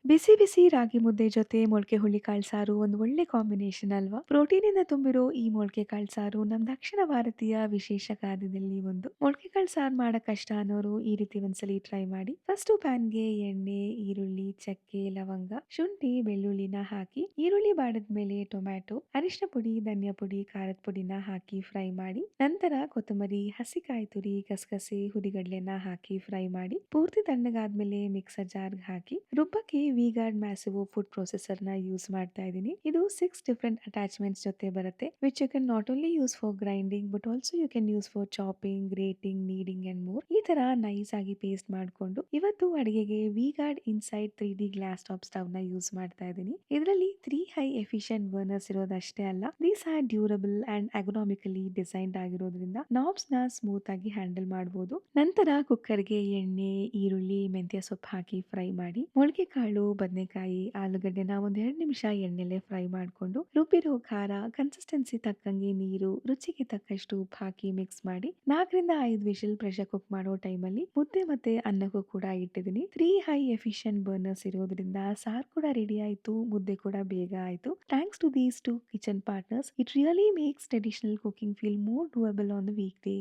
ಬಿಸಿ ಬಿಸಿ ರಾಗಿ ಮುದ್ದೆ ಜೊತೆ ಮೊಳಕೆ ಹುಳ್ಳಿಕಾಳು ಸಾರು ಒಂದು ಒಳ್ಳೆ ಕಾಂಬಿನೇಷನ್ ಅಲ್ವಾ? ಪ್ರೋಟೀನಿಂದ ತುಂಬಿರೋ ಈ ಮೊಳಕೆ ಕಾಳು ಸಾರು ನಮ್ಮ ದಕ್ಷಿಣ ಭಾರತೀಯ ವಿಶೇಷ ಖಾದ್ಯದಲ್ಲಿ ಒಂದು. ಮೊಳಕೆ ಕಾಳು ಸಾರು ಮಾಡಕ್ ಕಷ್ಟ ಅನ್ನೋರು ಈ ರೀತಿ ಒಂದ್ಸಲಿ ಟ್ರೈ ಮಾಡಿ. ಫಸ್ಟ್ ಪ್ಯಾನ್ಗೆ ಎಣ್ಣೆ, ಈರುಳ್ಳಿ, ಚಕ್ಕೆ, ಲವಂಗ, ಶುಂಠಿ, ಬೆಳ್ಳುಳ್ಳಿನ ಹಾಕಿ ಈರುಳ್ಳಿ ಬಾಡಿದ್ಮೇಲೆ ಟೊಮ್ಯಾಟೊ, ಅರಿಶಿನ ಪುಡಿ, ಧನಿಯಾ ಪುಡಿ, ಖಾರದ ಪುಡಿನ ಹಾಕಿ ಫ್ರೈ ಮಾಡಿ. ನಂತರ ಕೊತ್ತಂಬರಿ, ಹಸಿಕಾಯಿ ತುರಿ, ಗಸಗಸೆ, ಹುರಿಗಡ್ಲೆನ ಹಾಕಿ ಫ್ರೈ ಮಾಡಿ ಪೂರ್ತಿ ತಣ್ಣಗಾದ್ಮೇಲೆ ಮಿಕ್ಸರ್ ಜಾರ್ಗೆ ಹಾಕಿ ರುಬ್ಬಕ್ಕೆ ವಿ-ಗಾರ್ಡ್ ಮ್ಯಾಸಿವ್ ಫುಡ್ ಪ್ರೊಸೆಸರ್ ನ ಯೂಸ್ ಮಾಡ್ತಾ ಇದ್ದೀನಿ. ಇದು 6 ಡಿಫರೆಂಟ್ ಅಟ್ಯಾಚ್ಮೆಂಟ್ಸ್ ಜೊತೆ ಬರುತ್ತೆ, which you can not only use for grinding but also you can use for chopping, grating, kneading and more. ಈ ತರ ನೈಸ್ ಆಗಿ ಪೇಸ್ಟ್ ಮಾಡ್ಕೊಂಡು ಇವತ್ತು ಅಡಿಗೆಗೆ V Guard inside 3D glass top stove ನ ಯೂಸ್ ಮಾಡ್ತಾ ಇದ್ದೀನಿ. ಇದರಲ್ಲಿ 3 ಹೈ ಎಫಿಷಿಯಂಟ್ ಬರ್ನರ್ಸ್ ಇರೋದಷ್ಟೇ ಅಲ್ಲ, these are durable and ergonomically designed ಆಗಿರೋದ್ರಿಂದ ನಾಬ್ಸ್ ನ ಸ್ಮೂತ್ ಆಗಿ ಹ್ಯಾಂಡಲ್ ಮಾಡಬಹುದು. ನಂತರ ಕುಕ್ಕರ್ಗೆ ಎಣ್ಣೆ, ಈರುಳ್ಳಿ, ಮೆಂತ್ಯ ಸೊಪ್ಪು ಹಾಕಿ ಫ್ರೈ ಮಾಡಿ ಮೊಳಕೆ ಕಾಳು, ಬದನೆಕಾಯಿ, ಆಲೂಗಡ್ಡೆನ ಒಂದ್ 2 ನಿಮಿಷ ಎಣ್ಣೆಲೆ ಫ್ರೈ ಮಾಡ್ಕೊಂಡು ರುಬ್ಬಿರೋ ಖಾರ, ಕನ್ಸಿಸ್ಟೆನ್ಸಿ ತಕ್ಕಂಗೆ ನೀರು, ರುಚಿಗೆ ತಕ್ಕಷ್ಟು ಉಪ್ಪು ಹಾಕಿ ಮಿಕ್ಸ್ ಮಾಡಿ 4 ರಿಂದ 5 ವಿಷಲ್ ಪ್ರೆಷರ್ ಕುಕ್ ಮಾಡೋ ಟೈಮಲ್ಲಿ ಮುದ್ದೆ ಮತ್ತೆ ಅನ್ನಕ್ಕೂ ಕೂಡ ಇಟ್ಟಿದ್ದೀನಿ. 3 ಹೈ ಎಫಿಷಿಯಂಟ್ ಬರ್ನರ್ಸ್ ಇರೋದ್ರಿಂದ ಸಾರು ಕೂಡ ರೆಡಿ ಆಯ್ತು, ಮುದ್ದೆ ಕೂಡ ಬೇಗ ಆಯ್ತು. Thanks to these two kitchen partners, it really makes traditional cooking feel more doable on the weak day.